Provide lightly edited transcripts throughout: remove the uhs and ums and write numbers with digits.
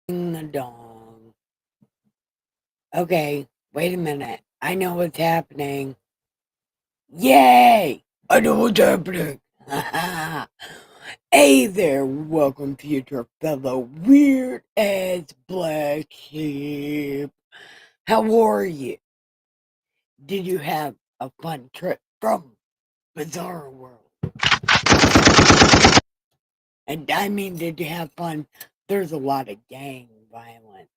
Ding the dong. Okay, wait a minute. I know what's happening. Yay! I know what's happening. Hey there, welcome to your fellow weird ass black sheep. How are you? Did you have a fun trip from Bizarre World? And I mean, did you have fun? There's a lot of gang violence,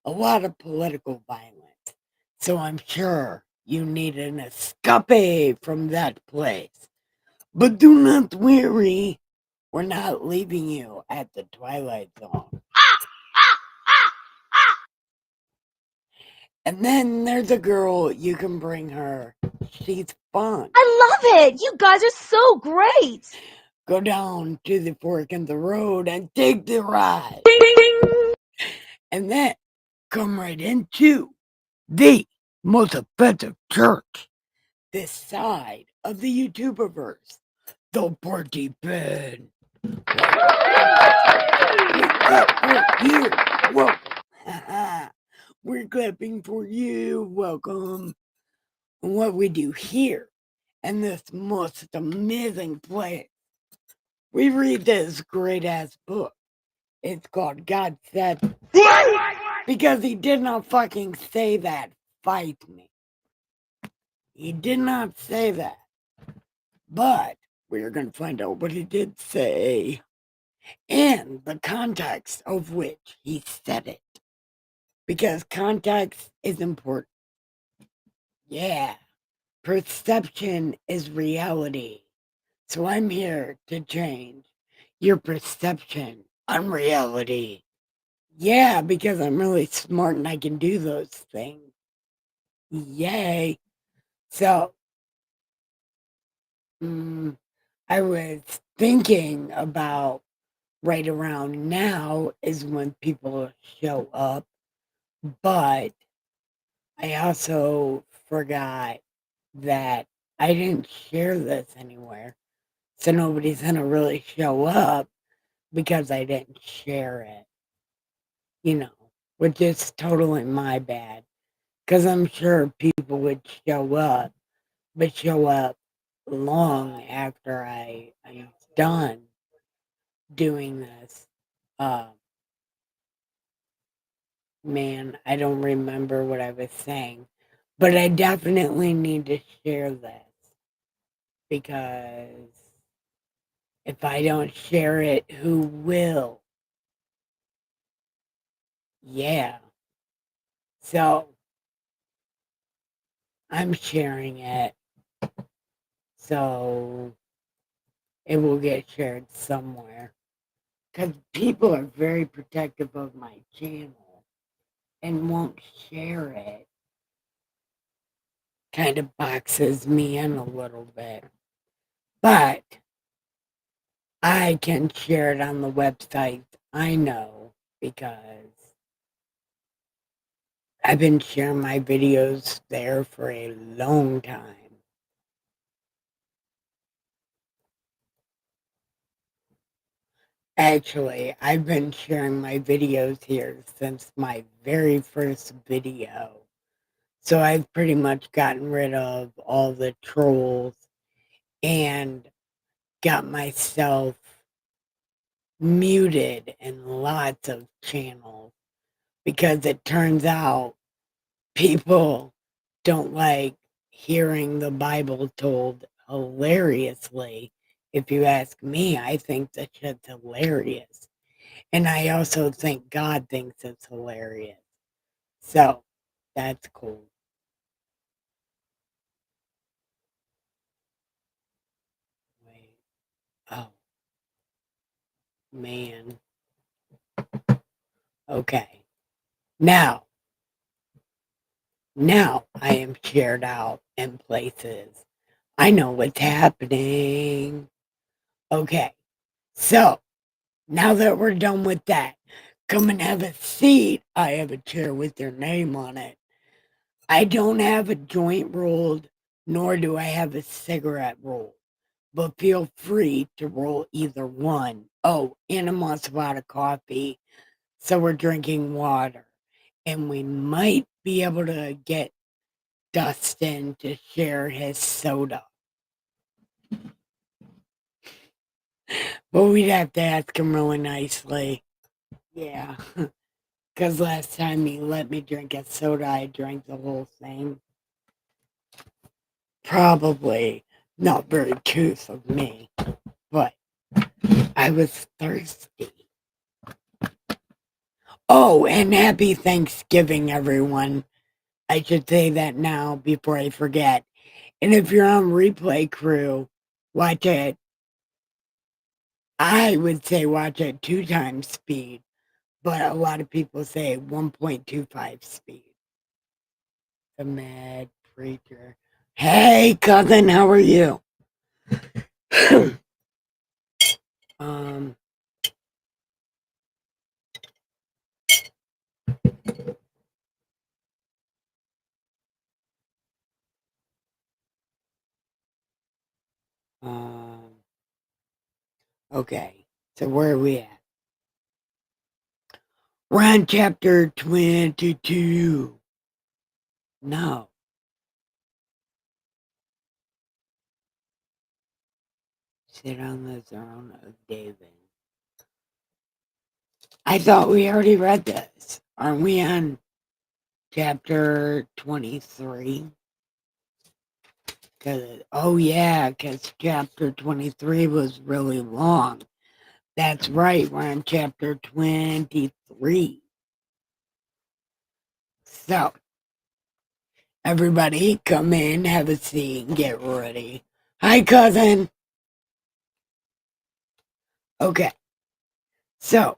a lot of political violence. So I'm sure you need an escape from that place. But do not worry, we're not leaving you at the Twilight Zone. And then there's a girl, you can bring her. She's fun. I love it. You guys are so great. Go down to the fork in the road and take the ride. Ding, ding, ding. And then come right into the most offensive church this side of the YouTuberverse, the Party Pen. We're clapping for you. Welcome. What we do here in this most amazing place, we read this great ass book. It's called God Said. Because he did not fucking say that. Fight me. He did not say that. But we're going to find out what he did say and the context of which he said it. Because context is important. Yeah. Perception is reality. So I'm here to change your perception on reality. Yeah, because I'm really smart and I can do those things. Yay. So, I was thinking about right around now is when people show up, but I also forgot that I didn't share this anywhere. So nobody's going to really show up because I didn't share it, which is totally my bad. Because I'm sure people would show up, but show up long after I'm done doing this. Man, I don't remember what I was saying, but I definitely need to share this because if I don't share it, who will? Yeah. So I'm sharing it. So it will get shared somewhere. Because people are very protective of my channel and won't share it. Kind of boxes me in a little bit. But I can share it on the website. I know because I've been sharing my videos there for a long time. Actually, I've been sharing my videos here since my very first video. So I've pretty much gotten rid of all the trolls and got myself muted in lots of channels because it turns out people don't like hearing the Bible told hilariously. If you ask me, I think that shit's hilarious. And I also think God thinks it's hilarious. So that's cool. Wait. Oh, man. Okay. Now I am shared out in places. I know what's happening. Okay. So now that we're done with that, come and have a seat. I have a chair with your name on it. I don't have a joint rolled, nor do I have a cigarette roll, but feel free to roll either one. Oh, and I'm also out of coffee. So we're drinking water. And we might be able to get Dustin to share his soda. But we'd have to ask him really nicely. Yeah. Because last time he let me drink a soda, I drank the whole thing. Probably not very couth of me, but I was thirsty. Oh, and happy Thanksgiving, everyone. I should say that now before I forget. And if you're on Replay Crew, watch it. I would say watch it 2 times speed, but a lot of people say 1.25 speed. The Mad Preacher. Hey, cousin, how are you? um, um, okay, so where are we at? We're on chapter 22. No. Sit on the throne of David. I thought we already read this. Aren't we on chapter 23? Oh yeah, because chapter 23 was really long. That's right, we're on chapter 23. So, everybody come in, have a seat, and get ready. Hi, cousin. Okay, so,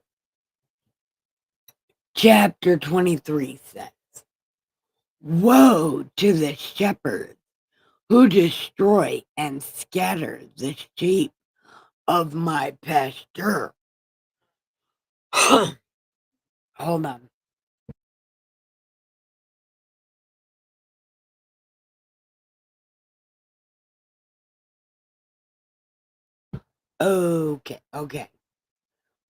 chapter 23 says, woe to the shepherds who destroy and scatter the sheep of my pasture. Hold on. Okay.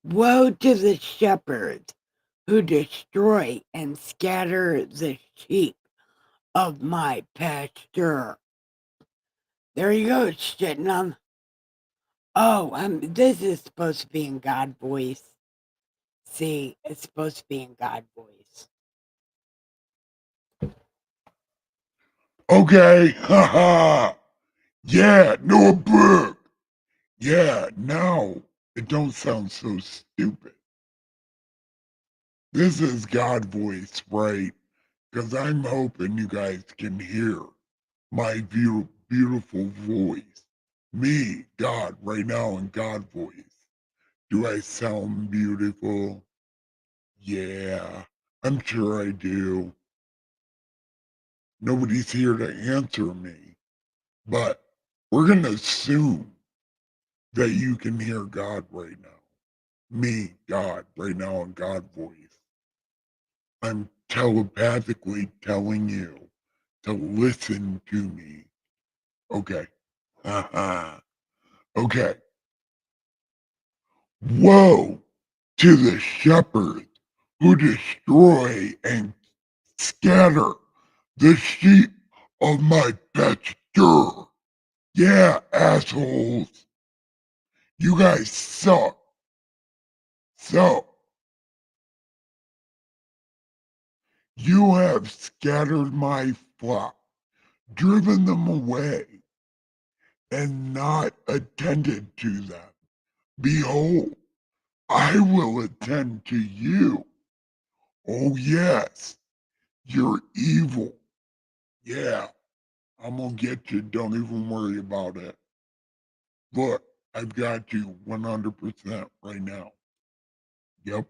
Woe to the shepherds who destroy and scatter the sheep of my pasture. There you go, shitting on. Oh, this is supposed to be in God voice. See, it's supposed to be in God voice. Okay, haha. Yeah, no book. Yeah, now it don't sound so stupid. This is God voice, right? Because I'm hoping you guys can hear my beautiful voice. Me, God, right now in God voice. Do I sound beautiful? Yeah, I'm sure I do. Nobody's here to answer me, but we're going to assume that you can hear God right now. Me, God, right now in God voice. I'm telepathically telling you to listen to me. Okay. Okay. Woe to the shepherds who destroy and scatter the sheep of my pasture. Yeah, assholes. You guys suck. So, you have scattered my flock, driven them away, and not attended to them. Behold, I will attend to you. Oh, yes, you're evil. Yeah, I'm gonna get you. Don't even worry about it. Look, I've got you 100% right now. Yep.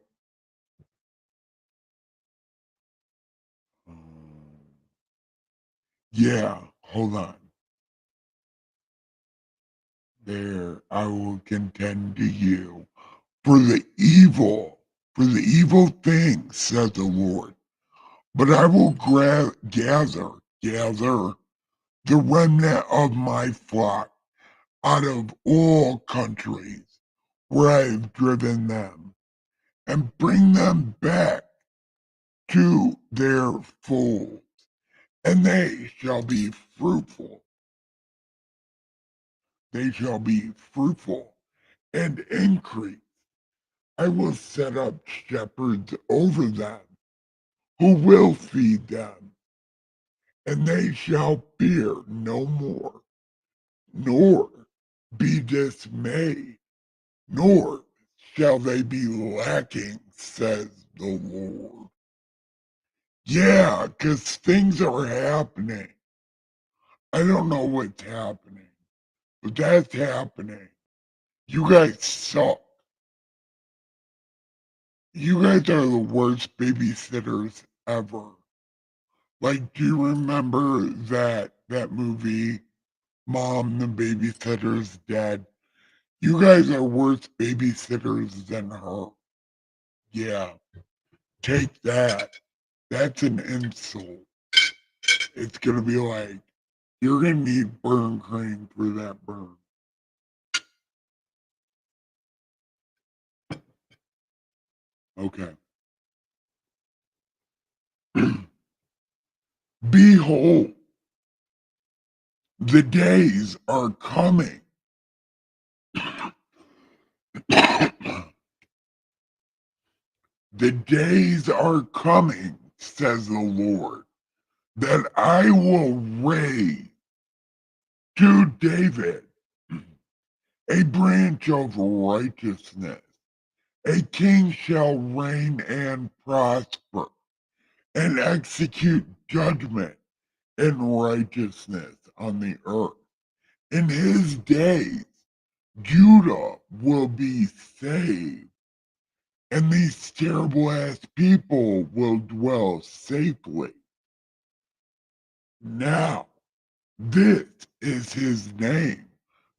Yeah, hold on. There, I will contend to you for the evil things, says the Lord. But I will gather the remnant of my flock out of all countries where I have driven them, and bring them back to their fold, and they shall be fruitful. They shall be fruitful and increase. I will set up shepherds over them who will feed them, and they shall fear no more, nor be dismayed, nor shall they be lacking, says the Lord. Yeah, because things are happening. I don't know what's happening, but that's happening. You guys suck. You guys are the worst babysitters ever. Like, do you remember that movie, Mom, the Babysitter's Dead? You guys are worse babysitters than her. Yeah, take that. That's an insult. It's gonna be like, you're gonna need burn cream for that burn. Okay. Behold, the days are coming. The days are coming, says the Lord, that I will raise to David a branch of righteousness. A king shall reign and prosper and execute judgment and righteousness on the earth. In his days, Judah will be saved, and these terrible ass people will dwell safely. Now, this is his name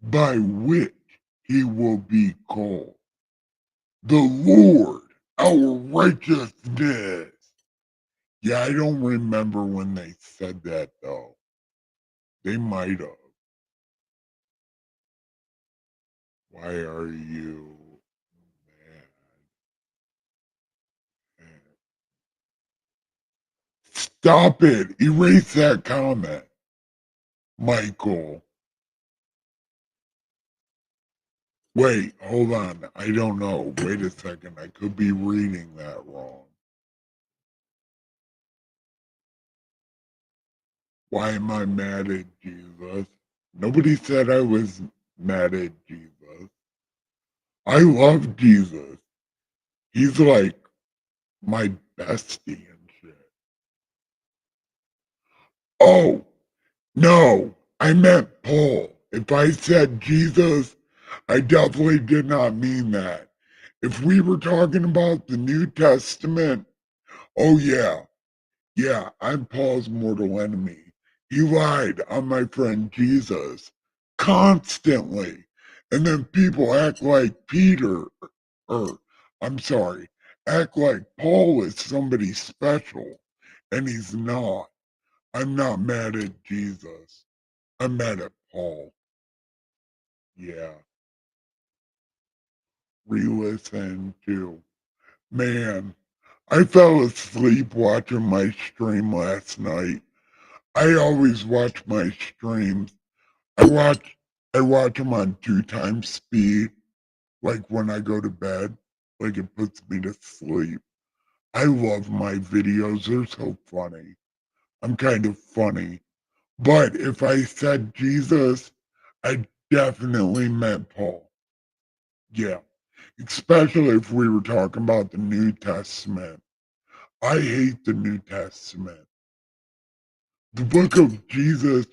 by which he will be called. The Lord, our righteousness. Yeah, I don't remember when they said that though. They might have. Why are you mad? Stop it. Erase that comment, Michael. Wait, hold on. I don't know. Wait a second. I could be reading that wrong. Why am I mad at Jesus? Nobody said I was mad at Jesus. I love Jesus. He's like my bestie and shit. Oh, no, I meant Paul. If I said Jesus, I definitely did not mean that. If we were talking about the New Testament, oh yeah, I'm Paul's mortal enemy. He lied on my friend Jesus constantly. And then people act like Peter, or I'm sorry, act like Paul is somebody special, and he's not. I'm not mad at Jesus. I'm mad at Paul. Yeah. Re-listen to. Man, I fell asleep watching my stream last night. I always watch my streams. I watch I watch them on 2 times speed, like when I go to bed. Like it puts me to sleep. I love my videos. They're so funny. I'm kind of funny. But if I said Jesus, I definitely meant Paul. Yeah. Especially if we were talking about the New Testament. I hate the New Testament. The book of Jesus'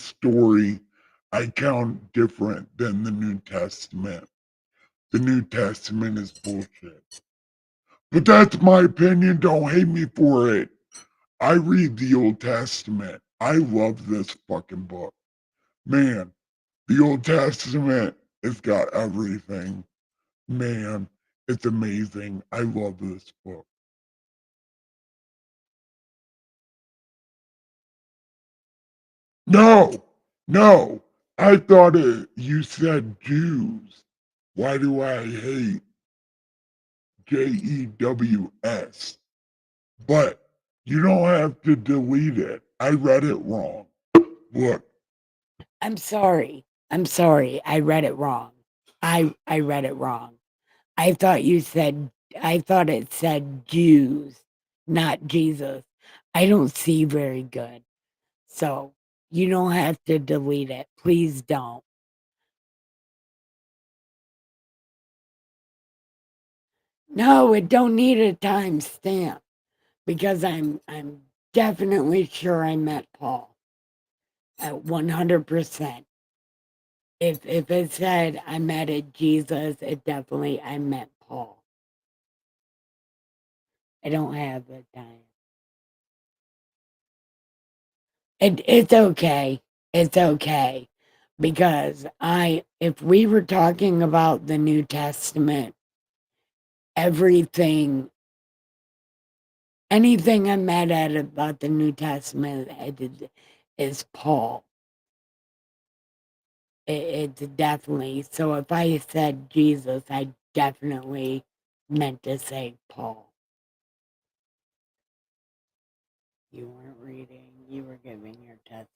story, I count different than the New Testament. The New Testament is bullshit. But that's my opinion. Don't hate me for it. I read the Old Testament. I love this fucking book. Man, the Old Testament has got everything. Man, it's amazing. I love this book. No, no. I thought you said Jews. Why do I hate Jews. But you don't have to delete it. I read it wrong. Look, I'm sorry. I'm sorry. I read it wrong. I read it wrong. I thought it said Jews, not Jesus. I don't see very good. So you don't have to delete it. Please don't. No, it don't need a timestamp because I'm definitely sure I met Paul at 100%. If it said I met at Jesus, it definitely I met Paul. I don't have the time. It's okay. It's okay. Because if we were talking about the New Testament, everything, anything I'm mad at about the New Testament is Paul. It's definitely, so if I said Jesus, I definitely meant to say Paul. You weren't reading, you were giving your testimony.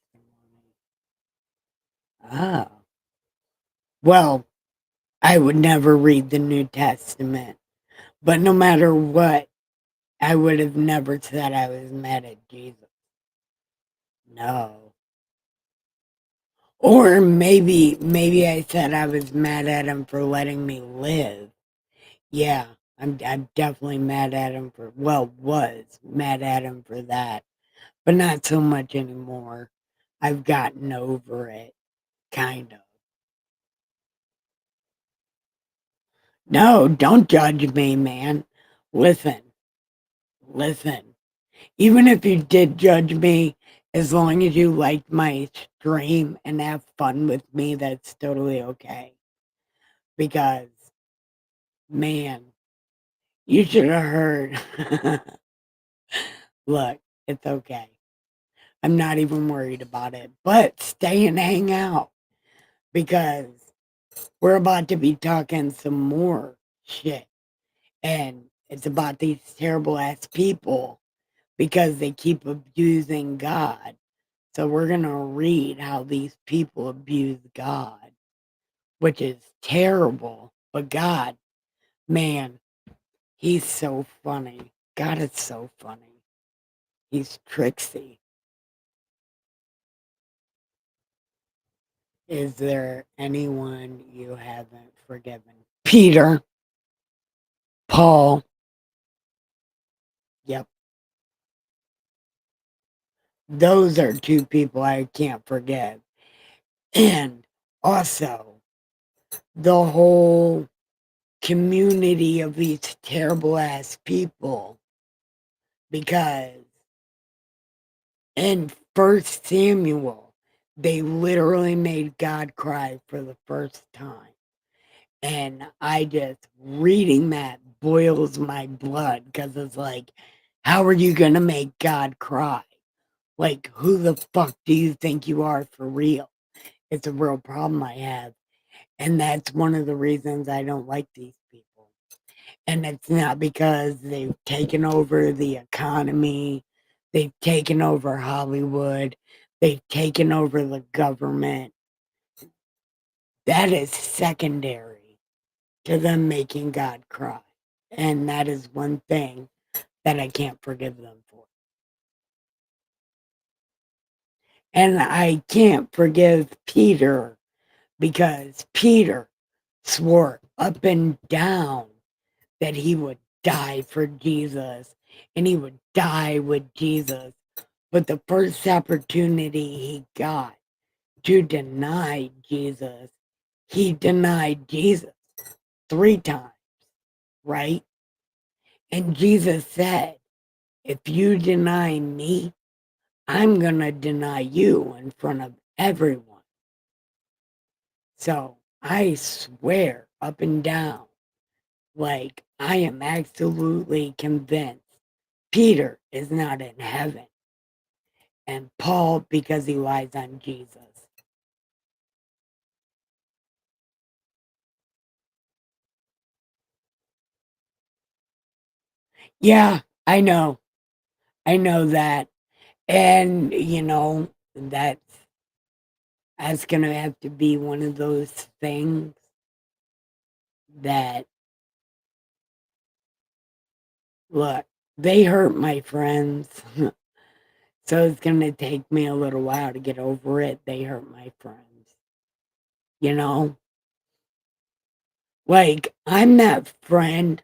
Ah. Well, I would never read the New Testament, but no matter what, I would have never said I was mad at Jesus. No. Or maybe I said I was mad at him for letting me live. Yeah, I'm definitely mad at him was mad at him for that, but not so much anymore. I've gotten over it, kind of. No, don't judge me, man. Listen, listen. Even if you did judge me, as long as you liked my stream and have fun with me, that's totally okay. Because, man, you should have heard. Look, it's okay. I'm not even worried about it. But stay and hang out because we're about to be talking some more shit. And it's about these terrible ass people because they keep abusing God. So we're going to read how these people abuse God, which is terrible. But God, man, he's so funny. God is so funny. He's tricksy. Is there anyone you haven't forgiven? Peter, Paul. Yep. Those are two people I can't forgive. And also, the whole community of these terrible ass people. Because in First Samuel, they literally made God cry for the first time. And I just reading that boils my blood because it's like, how are you going to make God cry? Like, who the fuck do you think you are for real? It's a real problem I have. And that's one of the reasons I don't like these people. And it's not because they've taken over the economy, they've taken over Hollywood, they've taken over the government. That is secondary to them making God cry. And that is one thing that I can't forgive them for. And I can't forgive Peter because Peter swore up and down that he would die for Jesus and he would die with Jesus. But the first opportunity he got to deny Jesus, he denied Jesus 3 times, right? And Jesus said, if you deny me, I'm going to deny you in front of everyone. So I swear up and down, like I am absolutely convinced Peter is not in heaven. And Paul, because he lies on Jesus. Yeah, I know. I know that. And, that's gonna have to be one of those things that, look, they hurt my friends. So it's gonna take me a little while to get over it. They hurt my friends. You know? Like, I'm that friend.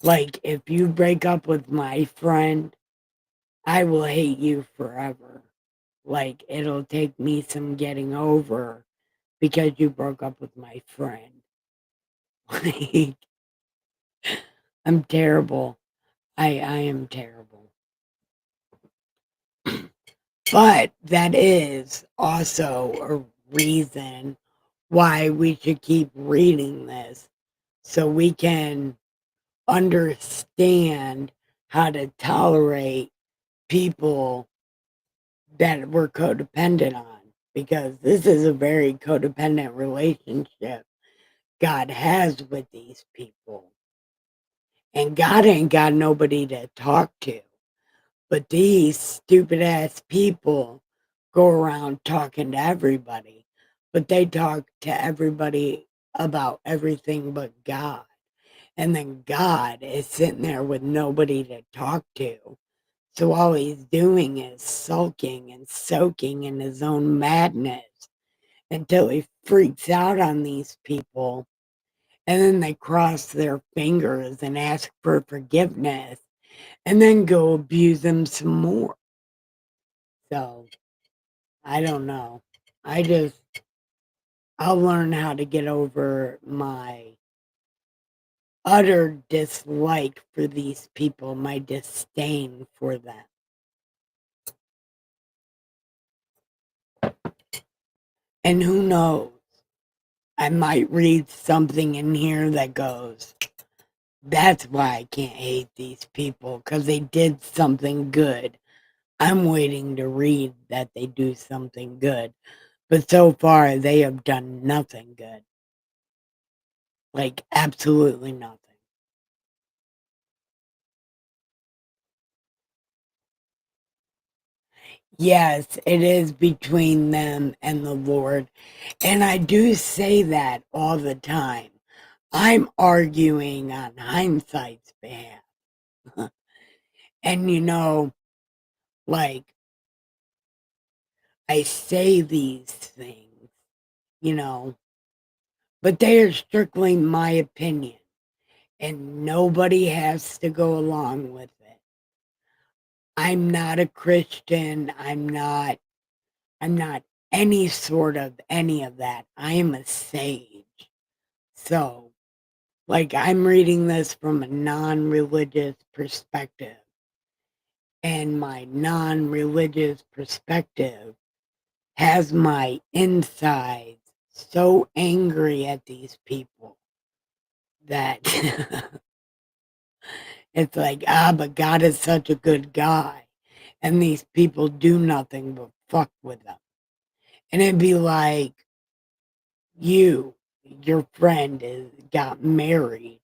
Like, if you break up with my friend, I will hate you forever. Like, it'll take me some getting over because you broke up with my friend. Like, I'm terrible. I am terrible. But that is also a reason why we should keep reading this so we can understand how to tolerate people that we're codependent on, because this is a very codependent relationship God has with these people. And God ain't got nobody to talk to. But these stupid ass people go around talking to everybody. But they talk to everybody about everything but God. And then God is sitting there with nobody to talk to. So all he's doing is sulking and soaking in his own madness until he freaks out on these people. And then they cross their fingers and ask for forgiveness and then go abuse them some more. So I don't know. I'll learn how to get over my utter dislike for these people, my disdain for them. And who knows? I might read something in here that goes, that's why I can't hate these people, because they did something good. I'm waiting to read that they do something good. But so far, they have done nothing good. Like, absolutely nothing. Yes, it is between them and the Lord. And I do say that all the time. I'm arguing on hindsight's behalf. And like, I say these things, you know, but they are strictly my opinion. And nobody has to go along with it. I'm not a Christian. I'm not any sort of any of that. I am a sage. So, like, I'm reading this from a non-religious perspective. And my non-religious perspective has my insides so angry at these people that it's like, but God is such a good guy. And these people do nothing but fuck with them. And it'd be like, your friend got married,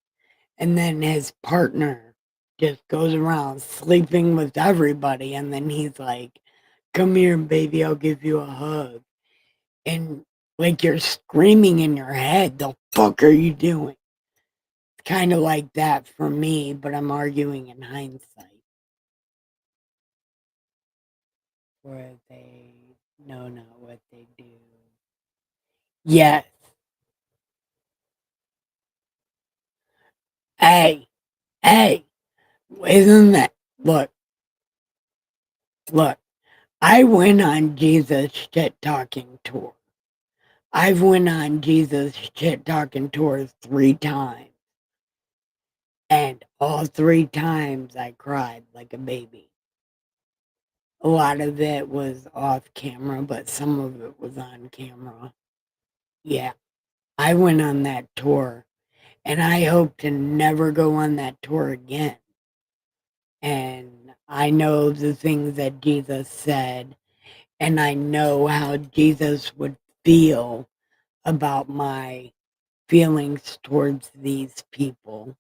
and then his partner just goes around sleeping with everybody, and then he's like, come here, baby, I'll give you a hug. And like you're screaming in your head, the fuck are you doing? It's kind of like that for me, but I'm arguing in hindsight. Where they know not what they do. Yes. Hey, hey, isn't that, look, I went on Jesus shit talking tour. I've went on Jesus shit talking tours 3 times. And all 3 times I cried like a baby. A lot of it was off camera, but some of it was on camera. Yeah, I went on that tour, and I hope to never go on that tour again. And I know the things that Jesus said, and I know how Jesus would feel about my feelings towards these people.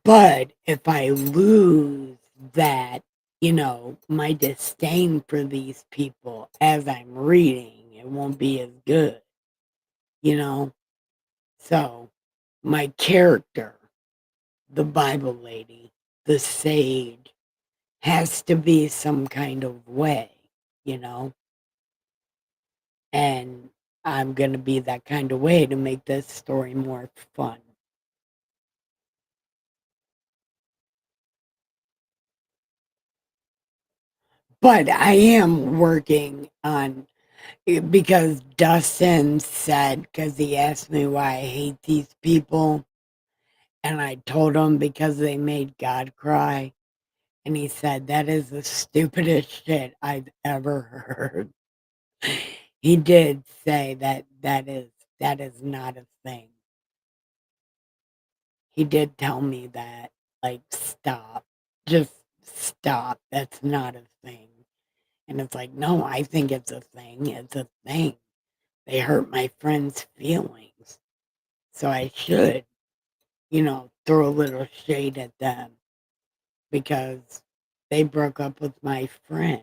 But if I lose that, my disdain for these people as I'm reading, it won't be as good, you know? So my character, the Bible lady, the sage, has to be some kind of way, you know? And I'm going to be that kind of way to make this story more fun. But I am working on because Dustin said, because he asked me why I hate these people, and I told him because they made God cry. And he said, that is the stupidest shit I've ever heard. He did say that is not a thing. He did tell me that, like, stop. Just stop. That's not a thing. And it's like, no, I think it's a thing. It's a thing. They hurt my friend's feelings. So I should, throw a little shade at them because they broke up with my friend.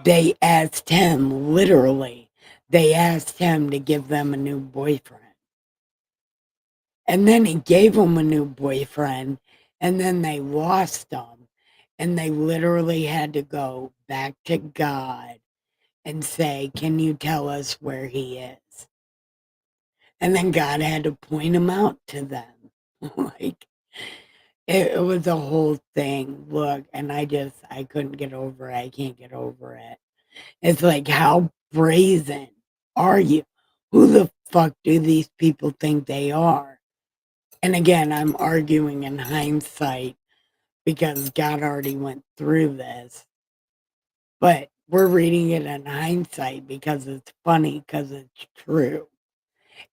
They asked him, literally, they asked him to give them a new boyfriend. And then he gave them a new boyfriend, and then they lost him. And they literally had to go back to God and say, can you tell us where he is? And then God had to point him out to them. Like, it was a whole thing. Look, and I couldn't get over it. I can't get over it. It's like, how brazen are you? Who the fuck do these people think they are? And again, I'm arguing in hindsight because God already went through this. But we're reading it in hindsight because it's funny, because it's true.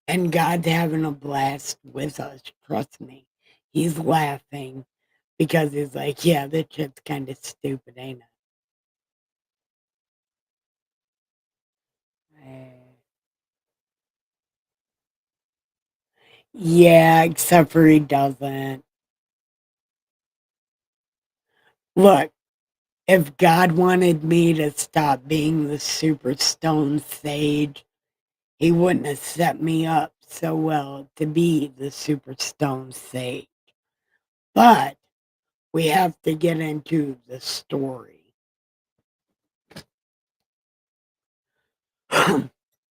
And God's having a blast with us, trust me. He's laughing because he's like, yeah, this shit's kind of stupid, ain't it? Yeah, except for he doesn't. Look, if God wanted me to stop being the super stone sage, he wouldn't have set me up so well to be the super stone sage. But we have to get into the story.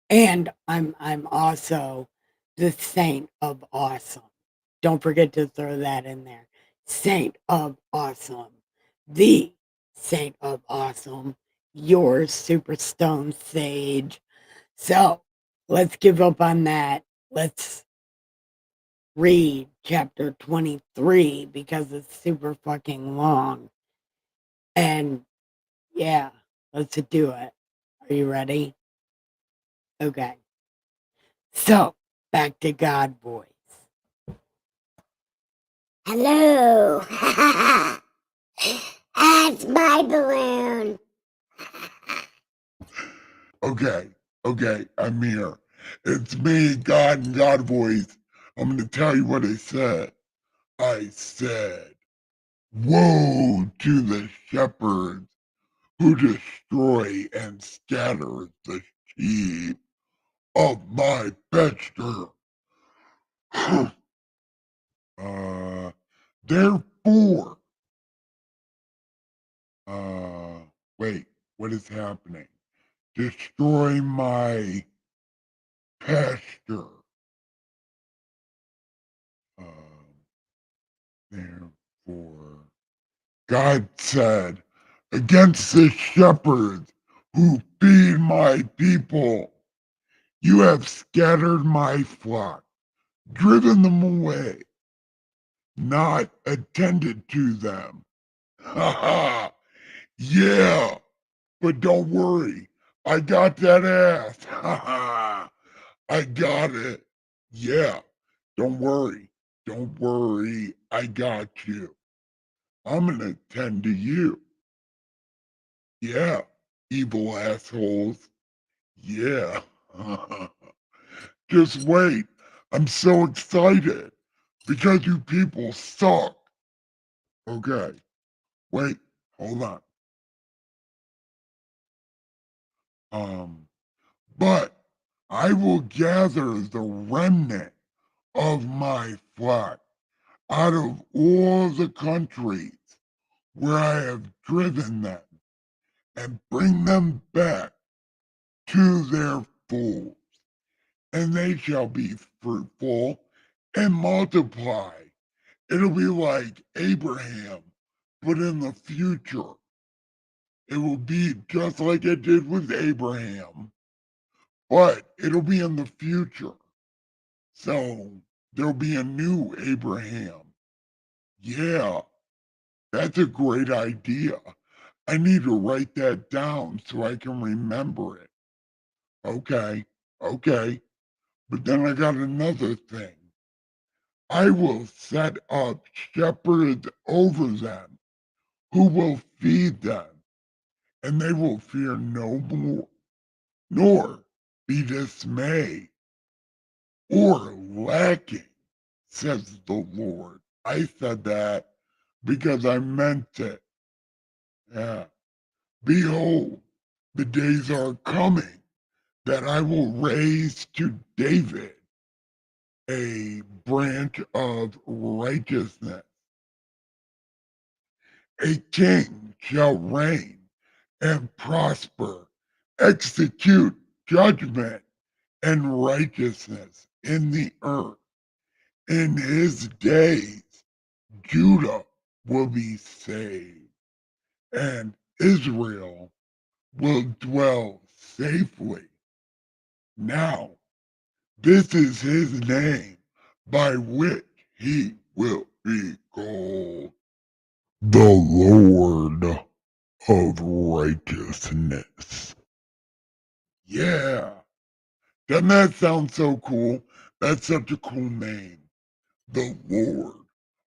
And I'm also the saint of awesome. Don't forget to throw that in there. Saint of awesome. The saint of awesome. Your super stone sage. So let's give up on that. Let's read chapter 23 because it's super fucking long. And yeah, let's do it. Are you ready? Okay. So back to God voice. Hello. That's my balloon. Okay, I'm here. It's me, God and God voice. I'm going to tell you what I said. I said, woe to the shepherds who destroy and scatter the sheep of my pasture. Therefore, uh, wait, what is happening? Destroy my pasture. Therefore, God said, against the shepherds who feed my people, you have scattered my flock, driven them away, not attended to them. Ha ha! Yeah, but don't worry, I got that ass. Ha ha! I got it. Yeah, don't worry. Don't worry, I got you. I'm gonna tend to you. Yeah, evil assholes. Yeah. Just wait. I'm so excited. because you people suck. Okay, wait, hold on. But I will gather the remnant of my flock out of all the countries where I have driven them and bring them back to their folds, and they shall be fruitful and multiply. It'll be like Abraham, but in the future. It will be just like it did with Abraham, but it'll be in the future. So there'll be a new Abraham. Yeah, that's a great idea. I need to write that down so I can remember it. Okay, okay. But then I got another thing. I will set up shepherds over them who will feed them, and they will fear no more, nor be dismayed or lacking, says the Lord. I said that because I meant it. Yeah. Behold, the days are coming that I will raise to David a branch of righteousness. A king shall reign and prosper, execute judgment and righteousness in the earth. In his days, Judah will be saved, and Israel will dwell safely. Now, this is his name by which he will be called the Lord of Righteousness. Yeah, doesn't that sound so cool? That's such a cool name. The Lord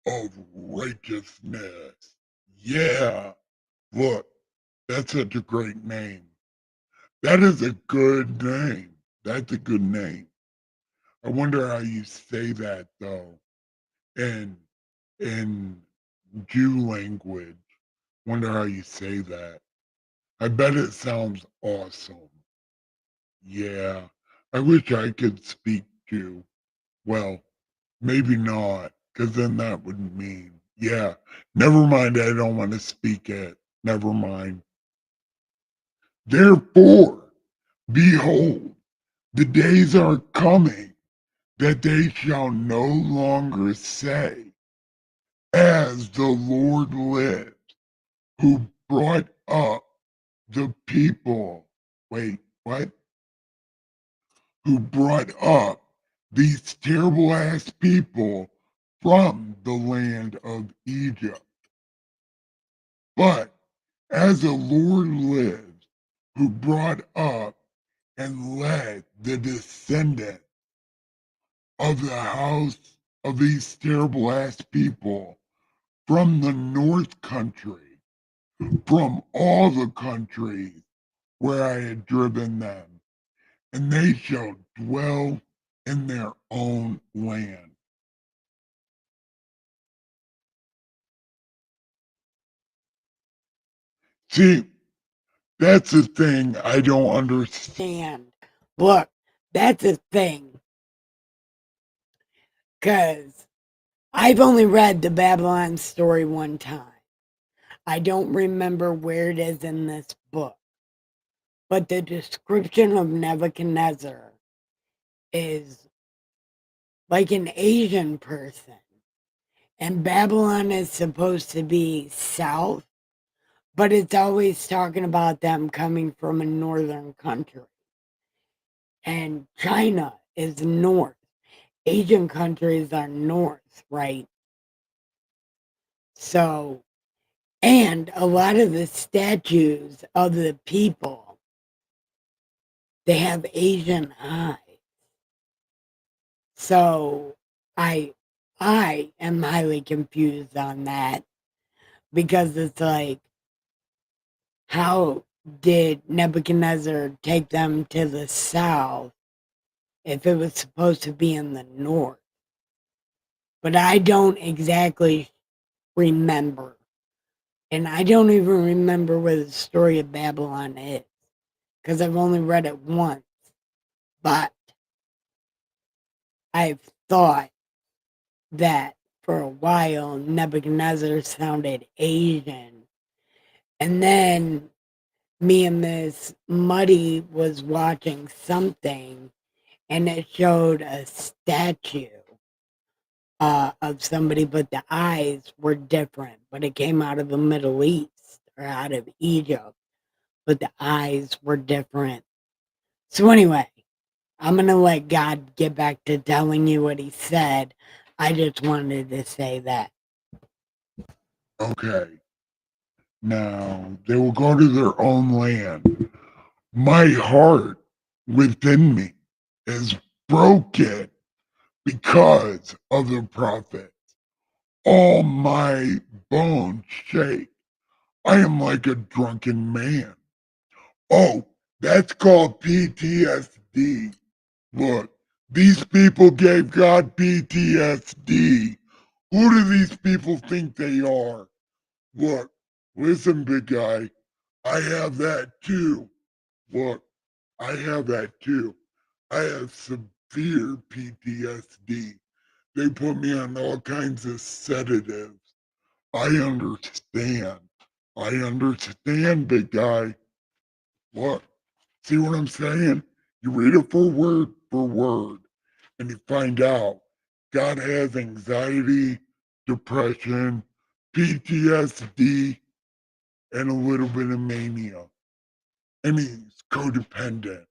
of Righteousness. Yeah, look, that's such a great name. That is a good name. That's a good name. I wonder how you say that though in in Jew language. Wonder how you say that. I bet it sounds awesome. Yeah. I wish I could speak Jew. Well, maybe not, because then that would mean, yeah, never mind. I don't want to speak it. Never mind. Therefore, behold, the days are coming that they shall no longer say, as the Lord lives, who brought up the people. Wait, what? Who brought up these terrible ass people from the land of Egypt. But as the Lord lives, who brought up and led the descendant of the house of these terrible ass people from the north country, from all the countries where I had driven them, and they shall dwell in their own land. See, that's the thing I don't understand. Look, that's a thing. Because I've only read the Babylon story one time. I don't remember where it is in this book. But the description of Nebuchadnezzar is like an Asian person. And Babylon is supposed to be south, but it's always talking about them coming from a northern country. And China is north. Asian countries are north, right? So, and a lot of the statues of the people, they have Asian eyes. So I am highly confused on that because it's like, how did Nebuchadnezzar take them to the south if it was supposed to be in the north? but I don't exactly remember. And I don't even remember where the story of Babylon is because I've only read it once. But I've thought that for a while Nebuchadnezzar sounded Asian. And then me and Miss Muddy was watching something and it showed a statue of somebody, but the eyes were different. But it came out of the Middle East or out of Egypt, but the eyes were different. So, anyway, I'm going to let God get back to telling you what he said. I just wanted to say that. Okay. Now, they will go to their own land. My heart within me is broken because of the prophet. All my bones shake. I am like a drunken man. Oh, that's called PTSD. Look, these people gave God PTSD. Who do these people think they are? Look, listen, big guy, I have that too. Look, I have that too. I have severe PTSD. They put me on all kinds of sedatives. I understand. I understand, big guy. Look, see what I'm saying? You read it for word, and you find out God has anxiety, depression, PTSD, and a little bit of mania. And he's codependent.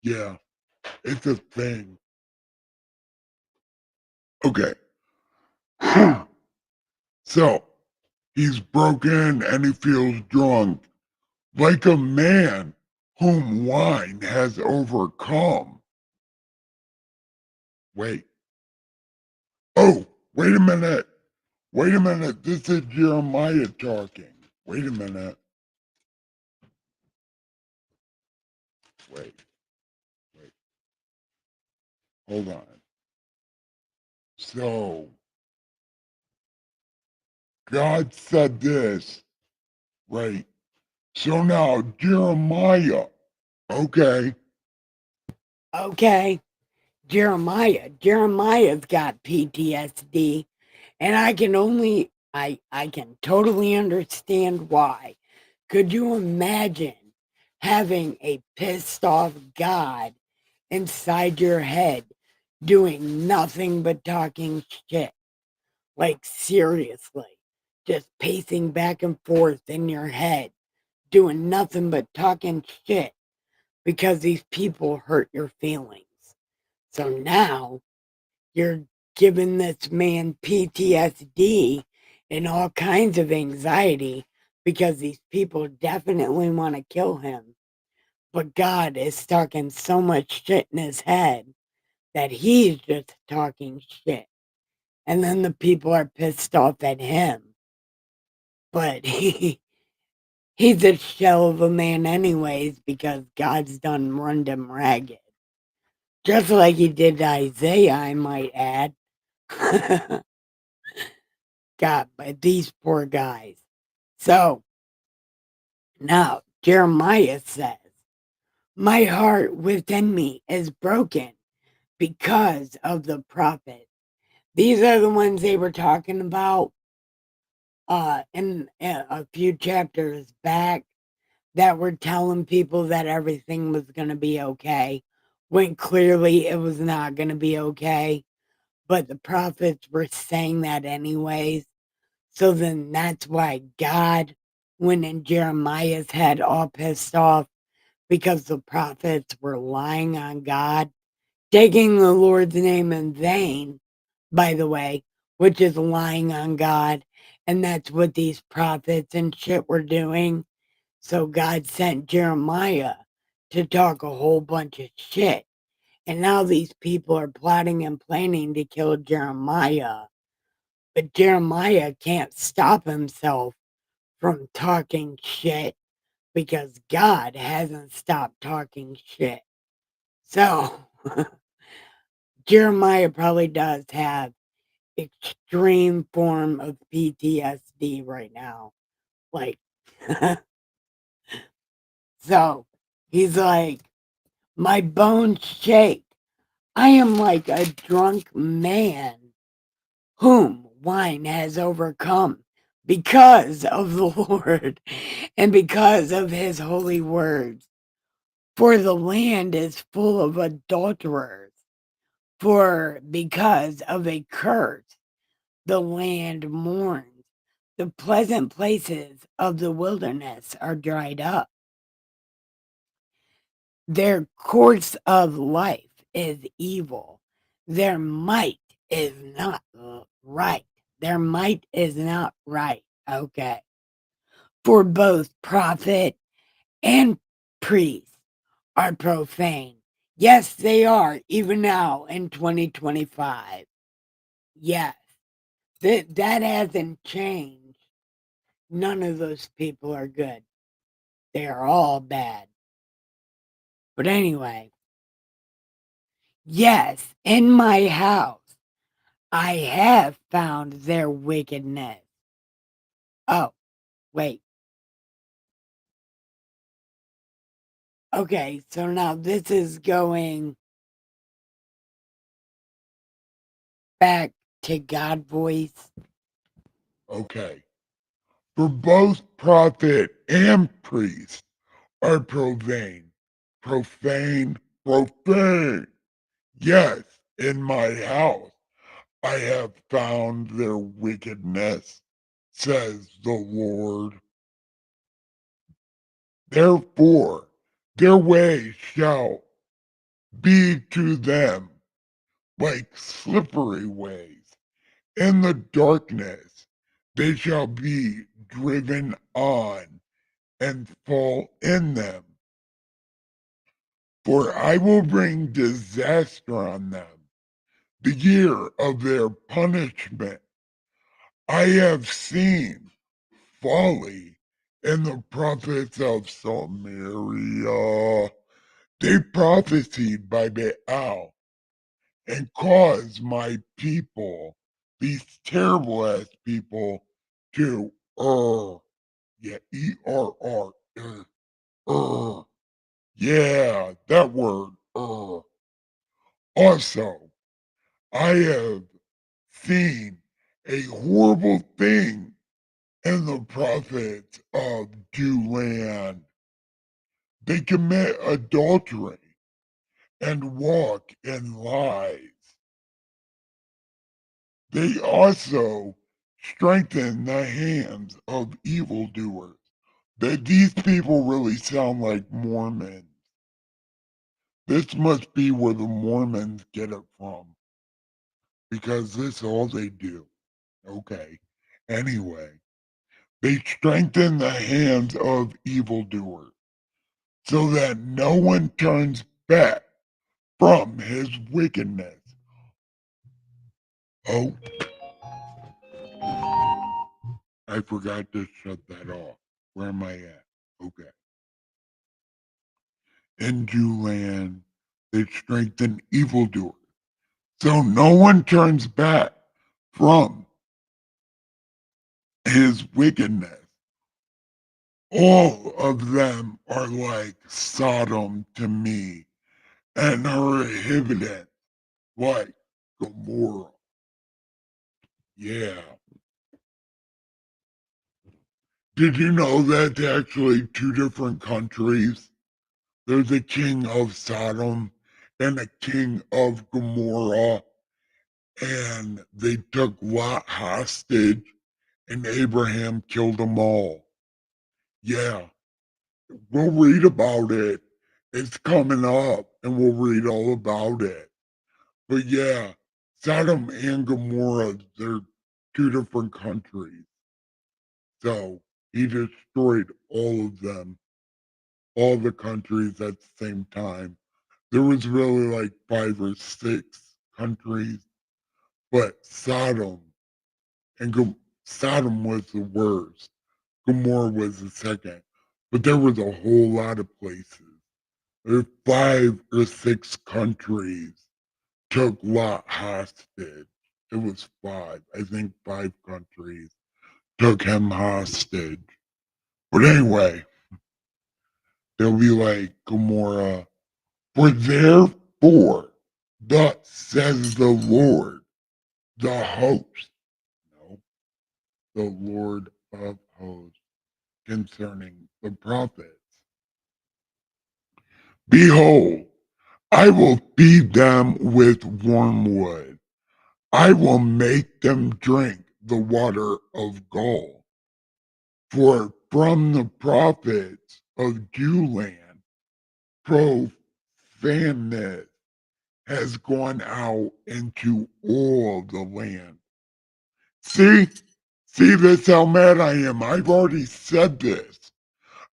Yeah, it's a thing. Okay. So he's broken and he feels drunk, like a man whom wine has overcome. Wait. Oh, wait a minute. Wait a minute. This is Jeremiah talking. Wait a minute. Wait, wait. Hold on. So, God said this, right? So now, Jeremiah. Okay. Okay, Jeremiah's got PTSD, and I can totally understand why. Could you imagine having a pissed off God inside your head doing nothing but talking shit? Like, seriously, just pacing back and forth in your head, doing nothing but talking shit because these people hurt your feelings. So now you're giving this man PTSD and all kinds of anxiety because these people definitely want to kill him. But God is talking so much shit in his head that he's just talking shit. And then the people are pissed off at him. But he's a shell of a man anyways because God's done run him ragged. Just like he did to Isaiah, I might add. God, but these poor guys. So now Jeremiah says, my heart within me is broken because of the prophet. These are the ones they were talking about in a few chapters back that were telling people that everything was going to be okay when clearly it was not going to be okay. But the prophets were saying that anyways. So then that's why God went in Jeremiah's head all pissed off because the prophets were lying on God, taking the Lord's name in vain, by the way, which is lying on God. And that's what these prophets and shit were doing. So God sent Jeremiah to talk a whole bunch of shit. And now these people are plotting and planning to kill Jeremiah. But Jeremiah can't stop himself from talking shit because God hasn't stopped talking shit. So Jeremiah probably does have extreme form of PTSD right now. Like, so he's like, my bones shake. I am like a drunk man whom wine has overcome because of the Lord and because of his holy words. For the land is full of adulterers. For because of a curse, the land mourns. The pleasant places of the wilderness are dried up. Their course of life is evil. Their might is not right. Their might is not right. Okay. For both prophet and priest are profane. Yes, they are, even now in 2025. Yes, that hasn't changed. None of those people are good. They are all bad. But anyway, yes, in my house, I have found their wickedness. Oh, wait. Okay, so now this is going back to God voice. Okay. For both prophet and priest are profane. Profane, profane. Yes, in my house I have found their wickedness, says the Lord. Therefore, their way shall be to them like slippery ways. In the darkness they shall be driven on and fall in them. For I will bring disaster on them, the year of their punishment. I have seen folly in the prophets of Samaria. They prophesied by Baal and caused my people, these terrible ass people, to yeah, ERR, yeah, that word, Also, I have seen a horrible thing in the prophets of Jewland. They commit adultery and walk in lies. They also strengthen the hands of evildoers. That these people really sound like Mormons. This must be where the Mormons get it from, because this is all they do. Okay. Anyway, they strengthen the hands of evildoers so that no one turns back from his wickedness. Oh, I forgot to shut that off. Where am I at? Okay. In Jewland, they strengthen evildoers so no one turns back from his wickedness. All of them are like Sodom to me, and her inhabitants like Gomorrah. Yeah. Did you know that's actually two different countries? There's a king of Sodom and a king of Gomorrah, and they took Lot hostage, and Abraham killed them all. Yeah, we'll read about it. It's coming up, and we'll read all about it. But yeah, Sodom and Gomorrah, they're two different countries. So he destroyed all of them, all the countries at the same time. There was really like 5 or 6 countries, but Sodom was the worst. Gomorrah was the second, but there was a whole lot of places. There were 5 or 6 countries took Lot hostage. It was 5. I think 5 countries took him hostage. But anyway, they'll be like, Gomorrah, for therefore, thus says the Lord, the host, no, the Lord of hosts, concerning the prophets. Behold, I will feed them with wormwood. I will make them drink the water of gall. For from the prophets of Jewland, profaneness has gone out into all the land. See, that's how mad I am. I've already said this.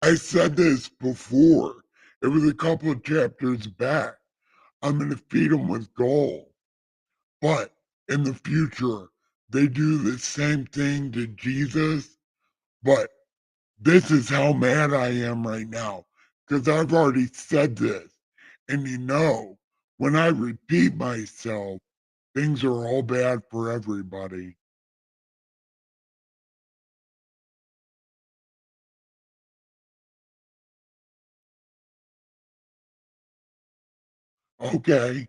I said this before. It was a couple of chapters back. I'm going to feed them with gall. But in the future, they do the same thing to Jesus. But this is how mad I am right now because I've already said this. And when I repeat myself, things are all bad for everybody. Okay.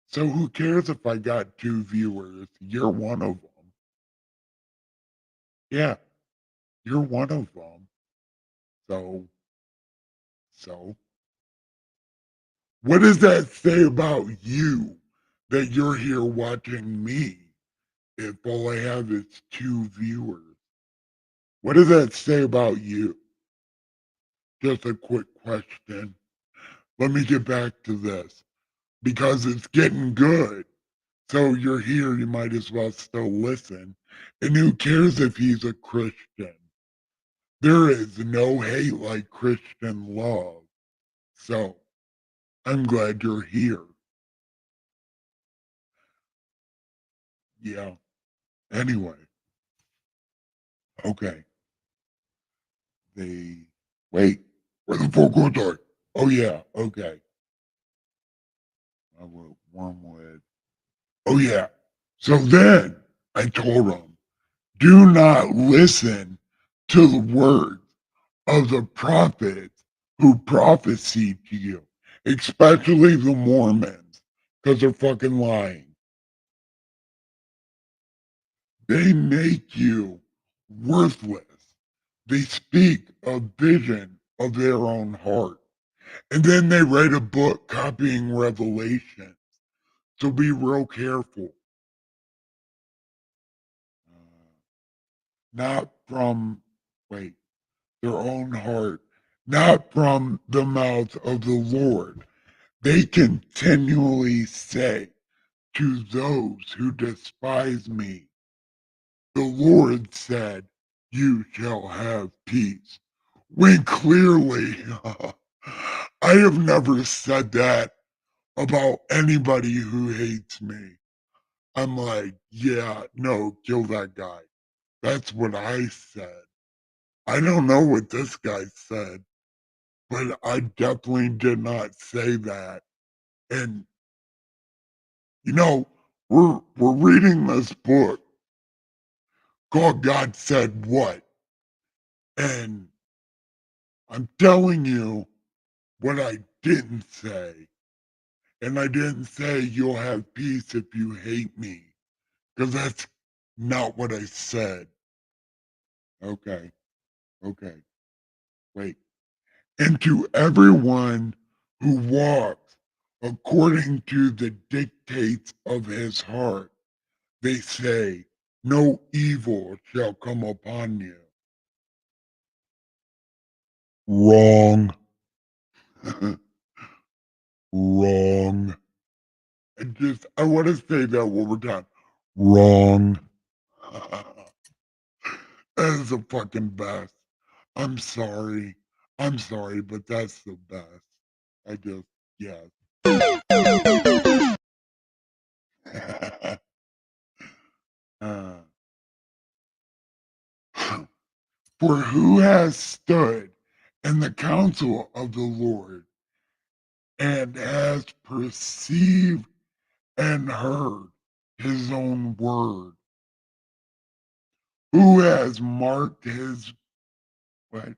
So who cares if I got 2 viewers? You're one of them. Yeah, you're one of them. So, what does that say about you that you're here watching me if all I have is 2 viewers? What does that say about you? Just a quick question. Let me get back to this because it's getting good. So you're here, you might as well still listen. And who cares if he's a Christian? There is no hate like Christian love. So I'm glad you're here. Yeah. Anyway, okay. They wait. Where the fuck was I? Oh yeah. Okay. I wrote Wormwood. Oh yeah. So then I told them, do not listen to the words of the prophets who prophesy to you, especially the Mormons, because they're fucking lying. They make you worthless. They speak a vision of their own heart. And then they write a book copying Revelation. So be real careful. Not from, wait, their own heart, not from the mouth of the Lord. They continually say to those who despise me, the Lord said, you shall have peace. When clearly, I have never said that about anybody who hates me. I'm like, yeah, no, kill that guy. That's what I said. I don't know what this guy said, but I definitely did not say that. And you know, we're reading this book called God Said What? And I'm telling you what I didn't say. And I didn't say you'll have peace if you hate me. Because that's not what I said. Okay. Okay. Wait. And to everyone who walks according to the dictates of his heart, they say, no evil shall come upon you. Wrong. Wrong. I want to say that one more time. Wrong. That is the fucking best. I'm sorry. I'm sorry, but that's the best. I just, yes. uh, for who has stood in the counsel of the Lord and has perceived and heard? his own word? Who has marked his what?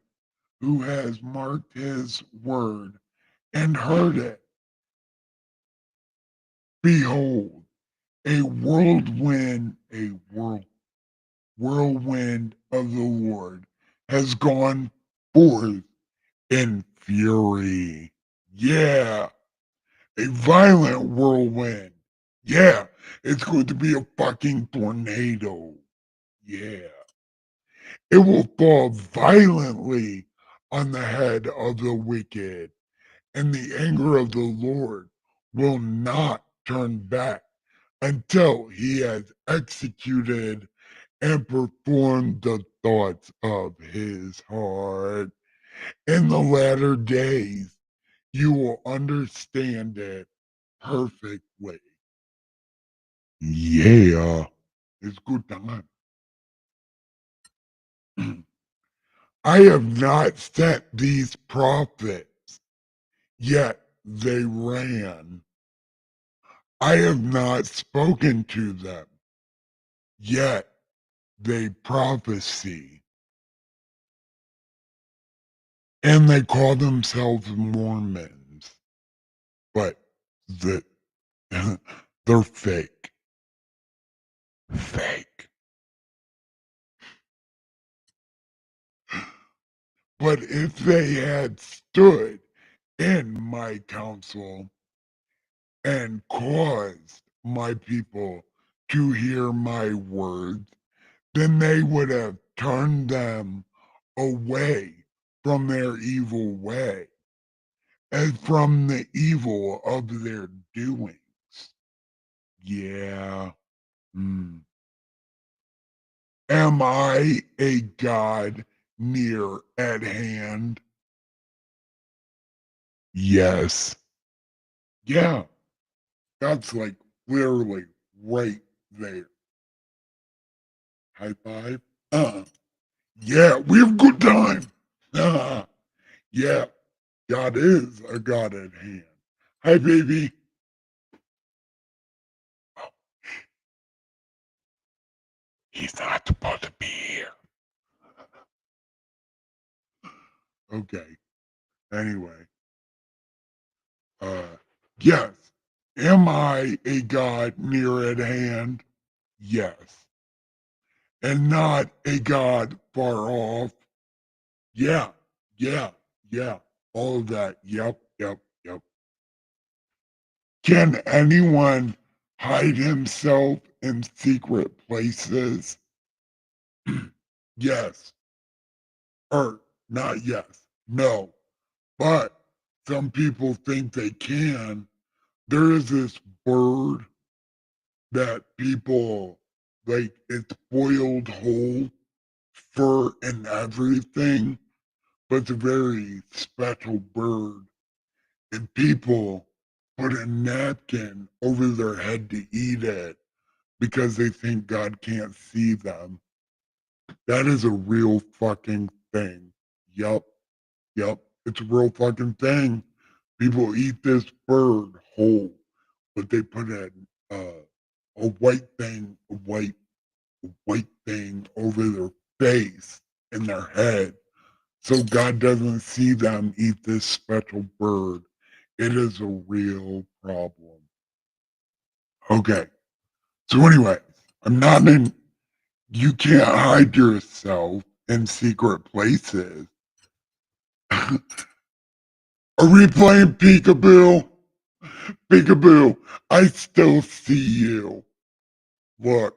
Who has marked his word and heard it? Behold, a whirlwind of the Lord has gone forth in fury. Yeah, a violent whirlwind. Yeah, it's going to be a fucking tornado. Yeah, it will fall violently on the head of the wicked, and the anger of the Lord will not turn back until he has executed and performed the thoughts of his heart. In the latter days, you will understand it perfectly. Yeah, it's good time. I have not sent these prophets, yet they ran. I have not spoken to them, yet they prophesy. And they call themselves Mormons, but the, they're fake. Fake. But if they had stood in my counsel and caused my people to hear my words, then they would have turned them away from their evil way and from the evil of their doings. Yeah. Mm. Am I a God near at hand? Yes. Yeah. That's like literally right there. High five. Yeah, we have a good time. Yeah, God is a God at hand. Hi, baby. Oh, he's not supposed to be here. Okay. Anyway, uh, yes. Am I a God near at hand? Yes. And not a God far off? Yeah, yeah, yeah. All of that. Yep, yep, yep. Can anyone hide himself in secret places? Yes. Or not yes. No. But some people think they can. There is this bird that people like, it's boiled whole, fur and everything, but it's a very special bird. And people put a napkin over their head to eat it because they think God can't see them. That is a real fucking thing. Yup, yup. It's a real fucking thing. People eat this bird whole, but they put a white thing, a white thing over their face and their head. So God doesn't see them eat this special bird. It is a real problem. Okay. So anyway, I'm not in, you can't hide yourself in secret places. Are we playing peekaboo? Peekaboo, I still see you. Look,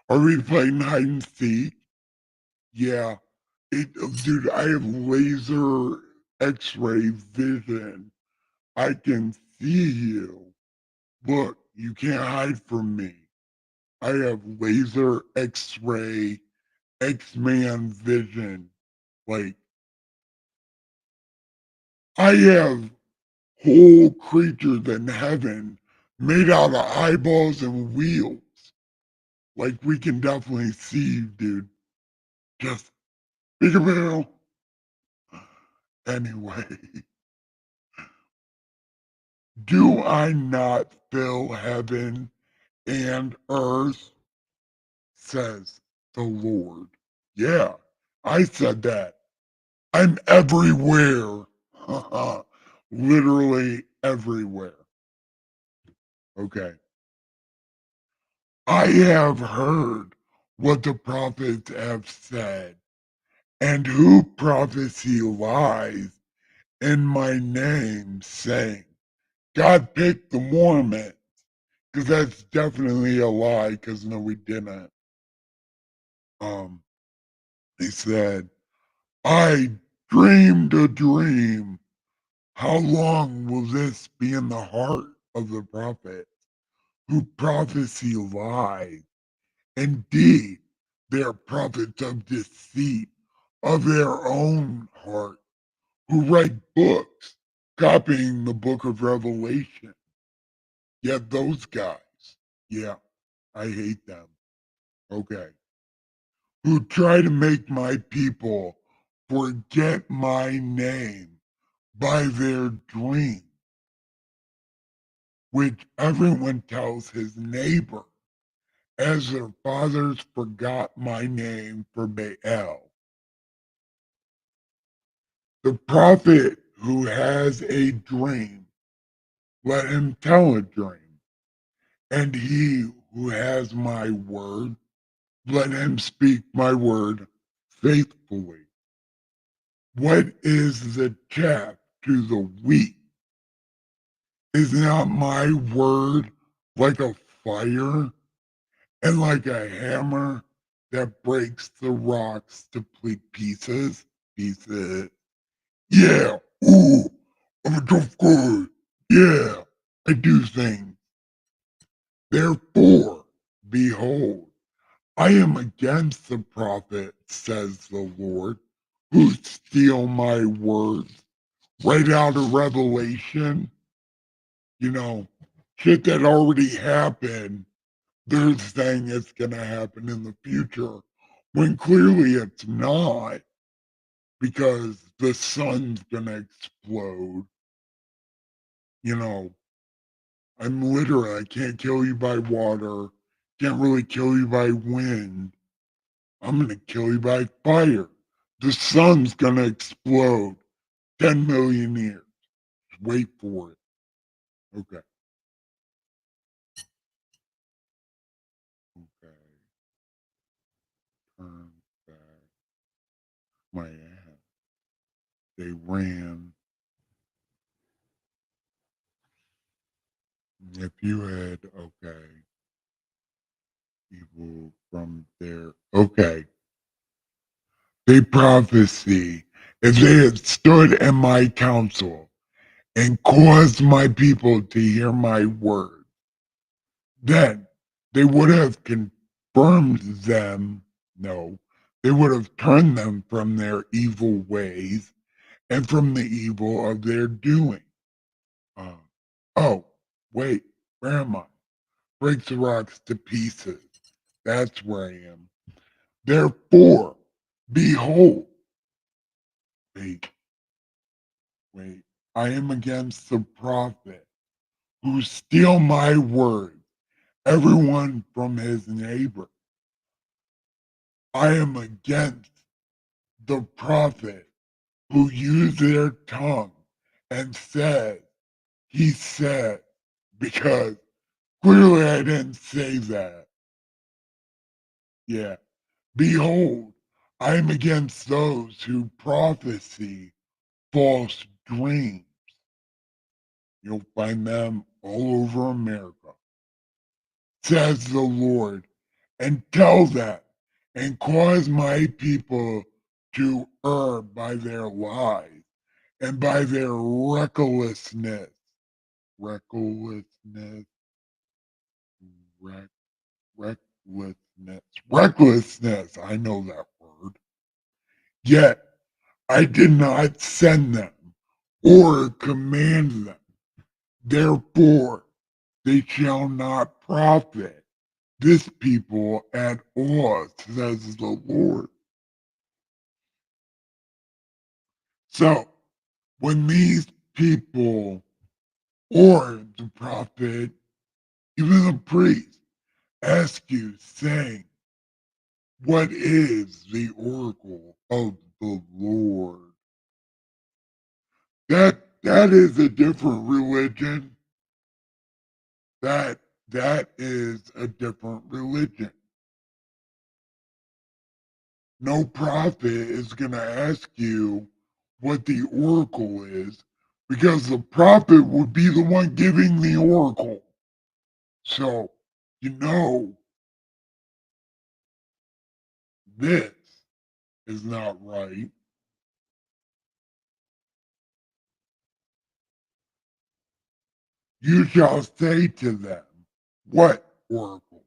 are we playing hide and seek? Yeah. Dude, I have laser x-ray vision. I can see you. Look, you can't hide from me. I have laser x-ray X-Man vision. Like, I have whole creatures in heaven made out of eyeballs and wheels. Like, we can definitely see you, dude. Just peekaboo. Anyway, do I not fill heaven and earth, says the Lord. Yeah, I said that. I'm everywhere. Literally everywhere. Okay. I have heard what the prophets have said, and who prophecy lies in my name, saying, God picked the Mormons, because that's definitely a lie, because no, we didn't. They said, I dreamed a dream. How long will this be in the heart of the prophet who prophesy lies? Indeed, they are prophets of deceit of their own heart, who write books copying the book of Revelation. Yet those guys, yeah, I hate them. Okay. Who try to make my people forget my name by their dream, which everyone tells his neighbor, as their fathers forgot my name for Baal. The prophet who has a dream, let him tell a dream. And he who has my word, let him speak my word faithfully. What is the chaff to the wheat? Is not my word like a fire and like a hammer that breaks the rocks to pieces? Pieces. Yeah, ooh, I'm a tough guy. Yeah, I do things. Therefore, behold, I am against the prophet, says the Lord, who steal my words right out of Revelation. You know, shit that already happened. They're saying it's going to happen in the future when clearly it's not, because the sun's going to explode. You know, I can't kill you by water, can't really kill you by wind. I'm going to kill you by fire. The sun's going to explode. 10 million years. Wait for it. Okay. Okay. Turn back my ass. They ran. If you had, okay, people from there, okay. They prophesy. If they had stood in my counsel and caused my people to hear my word, then they would have confirmed them. No, they would have turned them from their evil ways and from the evil of their doing. Uh, oh, wait, where am I? Breaks the rocks to pieces. That's where I am. Therefore, behold, wait, wait, I am against the prophet who steal my word, everyone from his neighbor. I am against the prophet who use their tongue and says, he said, because clearly I didn't say that. Yeah. Behold, I am against those who prophesy false dreams. You'll find them all over America, says the Lord, and tell that and cause my people to err by their lies and by their recklessness. Recklessness, recklessness, recklessness. I know that word. Yet I did not send them or command them. Therefore, they shall not profit this people at all, says the Lord. So, when these people, or the prophet, even the priest, ask you, saying, what is the oracle of the Lord? That is a different religion. That is a different religion. No prophet is going to ask you what the oracle is because the prophet would be the one giving the oracle. So, you know, this is not right. You shall say to them, what oracle?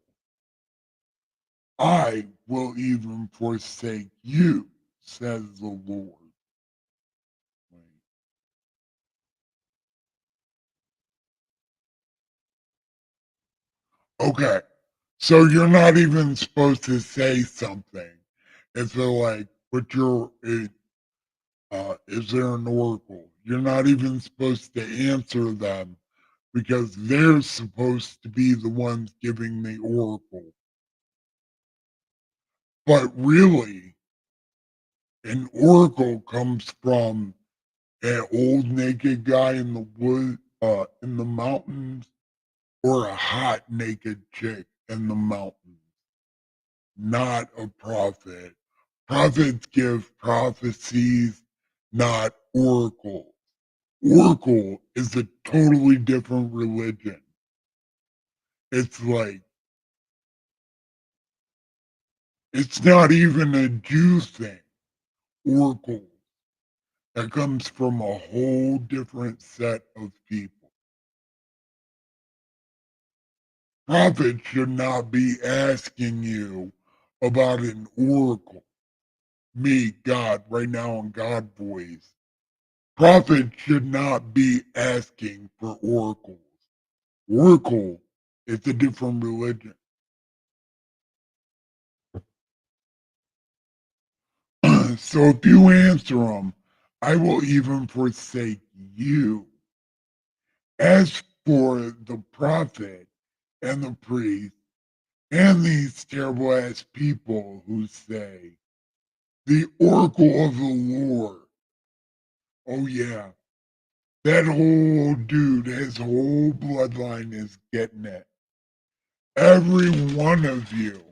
I will even forsake you, says the Lord. Okay, so you're not even supposed to say something. If they're like, but is there an oracle? You're not even supposed to answer them because they're supposed to be the ones giving the oracle. But really, an oracle comes from an old naked guy in the wood, in the mountains, or a hot naked chick in the mountains, not a prophet. Prophets give prophecies, not oracles. Oracle is a totally different religion. It's like, it's not even a Jew thing. Oracle. That comes from a whole different set of people. Prophets should not be asking you about an oracle. Me, God, right now in God voice. Prophets should not be asking for oracles. Oracle is a different religion. So if you answer them, I will even forsake you. As for the prophet and the priest and these terrible ass people who say, the oracle of the Lord. Oh, yeah. That whole dude, his whole bloodline is getting it. Every one of you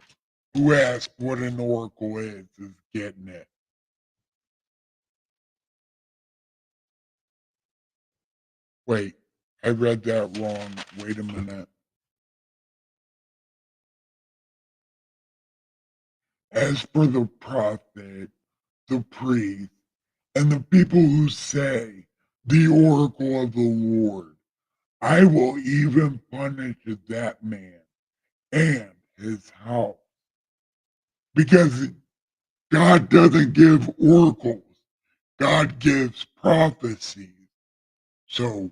who asks what an oracle is getting it. Wait, I read that wrong. Wait a minute. As for the prophet, the priest, and the people who say, the oracle of the Lord, I will even punish that man and his house. Because God doesn't give oracles, God gives prophecies. So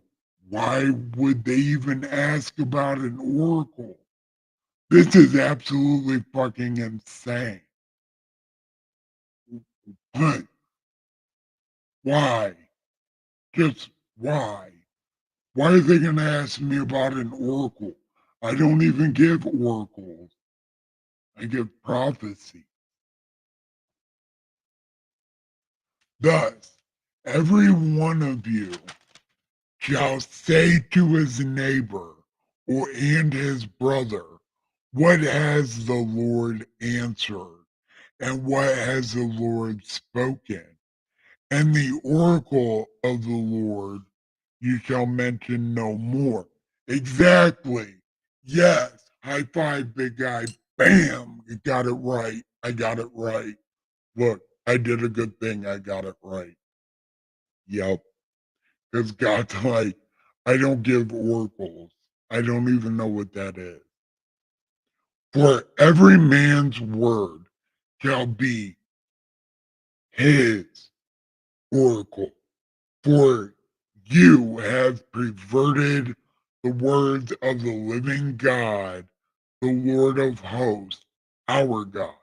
why would they even ask about an oracle? This is absolutely fucking insane. But why? Just why? Why are they going to ask me about an oracle? I don't even give oracles. I give prophecy. Thus, every one of you shall say to his neighbor and his brother, what has the Lord answered? And what has the Lord spoken? And the oracle of the Lord you shall mention no more. Exactly. Yes. High five, big guy. Bam. You got it right. I got it right. Look, I did a good thing. I got it right. Yep. Because God's like, I don't give oracles. I don't even know what that is. For every man's word shall be his oracle. For you have perverted the words of the living God, the Lord of hosts, our God.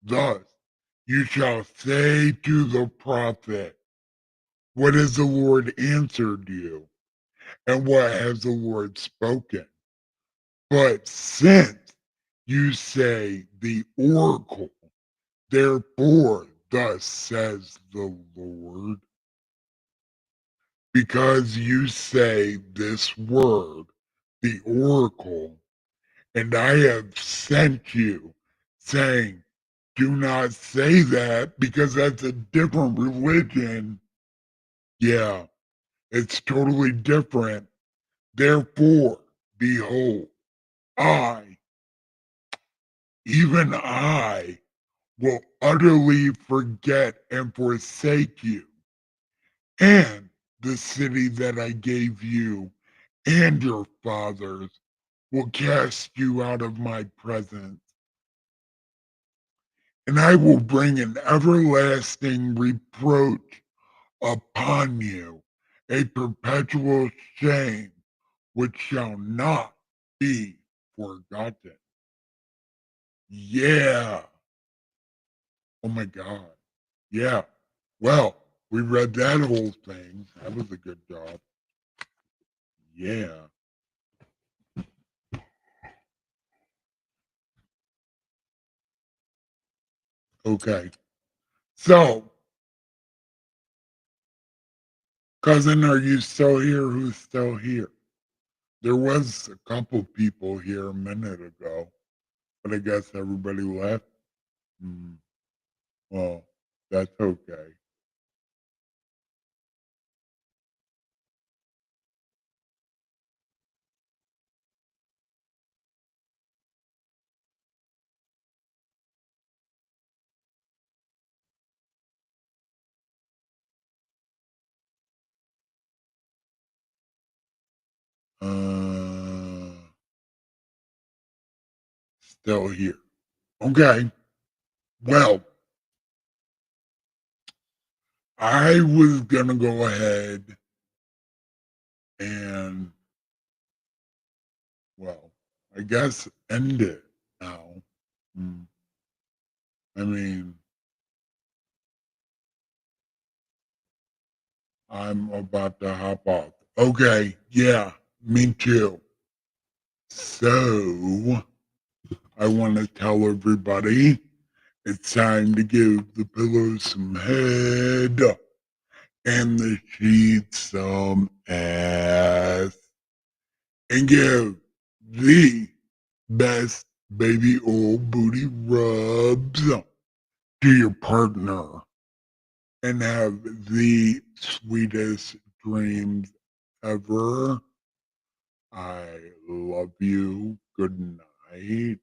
Thus you shall say to the prophet, what has the Lord answered you? And what has the Lord spoken? But since you say the oracle. Therefore, thus says the Lord, because you say this word, the oracle, and I have sent you, saying, do not say that because that's a different religion. Yeah, it's totally different. Therefore, behold, I, even I, will utterly forget and forsake you, and the city that I gave you and your fathers will cast you out of my presence, and I will bring an everlasting reproach upon you, a perpetual shame which shall not be forgotten. Yeah. Oh my God. Yeah. Well, we read that whole thing. That was a good job. Yeah. Okay. So, cousin, are you still here? Who's still here? There was a couple people here a minute ago, but I guess everybody left. Hmm. Well, that's okay. Uh, Still here. Okay. Well, I was gonna go ahead and, well, I guess end it now. Hmm. I mean, I'm about to hop off. Okay, yeah, me too. So, I want to tell everybody it's time to give the pillows some head and the sheets some ass and give the best baby oil booty rubs to your partner and have the sweetest dreams ever. I love you. Good night.